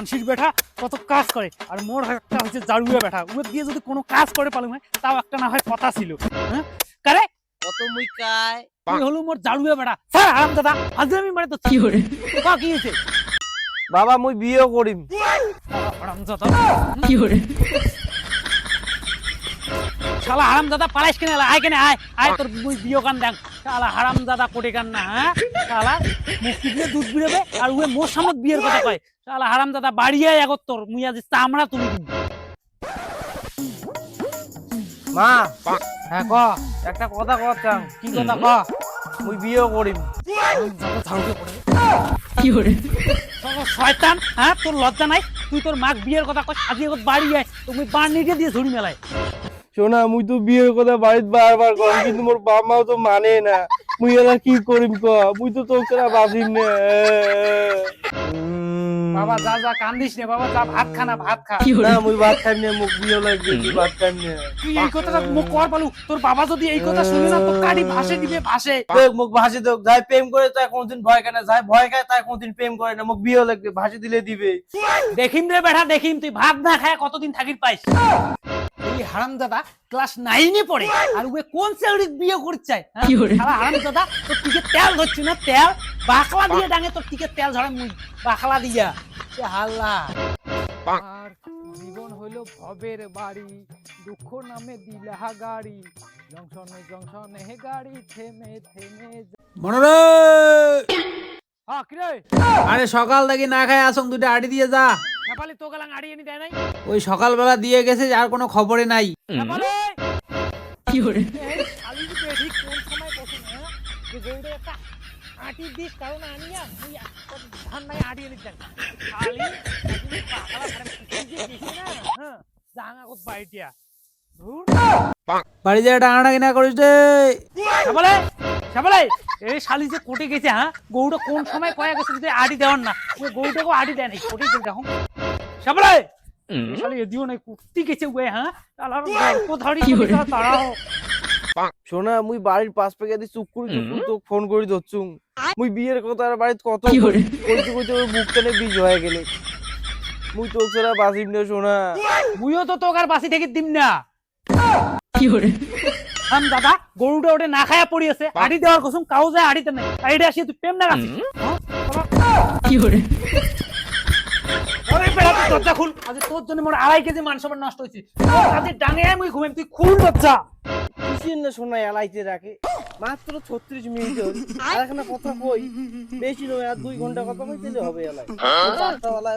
মানসির বেটা কত কাজ করে আর মোর একটা হচ্ছে জারুয়া বেটা ওর দিয়ে যদি কোনো কাজ করে পালুম হয় তাও একটা না হয় কথা ছিল হ্যাঁ কারে কত মুই কায় তুই হলো মোর জারুয়া বেটা স্যার আরাম দাদা আজ আমি মানে তো কি করে কি হয়েছে বাবা মুই বিয়ে করিম। আরাম দাদা কি করে শালা হারাম দাদা পালাইস কেন আয় কেন আয় আয় তোর মুই বিয়ে কান দেখ শালা হারাম দাদা কোটে কান না হ্যাঁ শালা মুক্তি দিয়ে দুধ বিড়াবে আর ওই মোর সামনে বিয়ের কথা কয় শালা হারাম দাদা বাড়ি আয় আগত তোর মুই আজ চামড়া তুমি দিন মা হ্যাঁ ক একটা কথা কচ্ছাম, কি কথা ক মুই বিয়ে করিম। কি করে শয়তান হ্যাঁ তোর লজ্জা নাই তুই তোর মাক বিয়ের কথা কয় আজ আগত বাড়ি আয় তুমি বাড়নিকে দিয়ে ঝুড়ি মেলায় শোনা মুই তো বিয়ের কথা বাড়িতে বারবার কম, কিন্তু মোর বাপ মাও তো মানে না। মুই এলা কি করিম ক, মুই তো তোকে বাঁচিম না। বাবা যা যা কান্দিস না বাবা যা ভাত খা না ভাত খা না মুই ভাত খাই না, মুখ বিয়ে লাগবে, তুই ভাত খাই না। তুই এই কথাটা মুখ কর পালু তোর বাবা যদি এই কথা শুনে না তো কাটি ভাসে দিবে ভাসে দেখ মুখ ভাসি দেখ, যাই প্রেম করে তাই কোনদিন ভয় খায় না, যাই ভয় খায় তাই কোনদিন প্রেম করে না। মুখ বিয়ে লাগবে, ভাসি দিলে দিবে। দেখিম রে বেটা দেখিম তুই ভাত না খায় কতদিন থাকির পাইস এই হারাম দাদা ক্লাস 9 এ পড়ে আর ওয়ে কোন সেউরি বিয়ে করতে চায় শালা হারাম দাদা তোর টিকে তেল ধরছি না তেল বাকলা দিয়ে ডাঙে তোর টিকে তেল ঝরে মুই বাকলা দিয়া সে হাল্লা আর জীবন হইলো ভবের বাড়ি দুঃখ নামে দিলাহা গাড়ি জংশনে জংশনে গাড়ি থেমে থেমে মনরে হ্যাঁ কি রে আরে সকাল থেকে না খায় আসং দুটো আড়ি দিয়ে যা। নেপালি তো গেলাং আড়ি এনে দেয় নাই ওই সকালবেলা দিয়ে গেছে আর কোনো খবরে নাই। নেপালি কি করে এই শালি যে বেঠি কোন সময় কত না যে গৌড়ে একটা আটি দিস কারণ আনিয়া তুই ধান নাই আটি এনে দেন শালি তুমি পাগলা করে কি যে দিছ না হ্যাঁ জাঙ্গা কত বাইটিয়া ধুর বাড়ি যা এটা আনা কিনা করিস রে। নেপালি নেপালি এই শালি যে কোটে গেছে হ্যাঁ গৌড়ে কোন সময় কয়া গেছে যদি আটি দেওয়ার না ওই গৌড়টাকে আটি দেয় নাই কোটে গেল দেখো নেপালি শালি এদিও নাই কুত্তি গেছে ওই হ্যাঁ তালার গল্প ধরি তাড়াও শোনা মুই বাড়ির পাশ পেকে দি চুপ করি তো ফোন করি ধরছুম। মুই বিয়ের কথা আর বাড়িতে কত কইতে কইতে ওর মুখ টেনে বীজ হয়ে গেলে। মুই তো ছাড়া বাঁচিম না শোনা। মুইও তো তোকার বাসি থেকে দিম না কি করে হাম দাদা গরুটা ওটা না খায়া পড়ি আছে আড়ি দেওয়ার কসম কাউ যায় আড়িতে নাই আড়িটা আসি তুই প্রেম না রাখছিস কি করে ওরে বেড়া তুই দরজা খুল আজ তোর জন্য মোর 2.5 কেজি মাংস নষ্ট হয়েছে আজ ডাঙে মুই ঘুমেন তুই খুল দরজা কিসের না শোনা এলাইতে রাখে মাত্র 36 মিনিট হল আর এখানে কথা কই বেশি নয় আর 2 ঘন্টা কথা কইতে হবে এলাই 4টা বেলা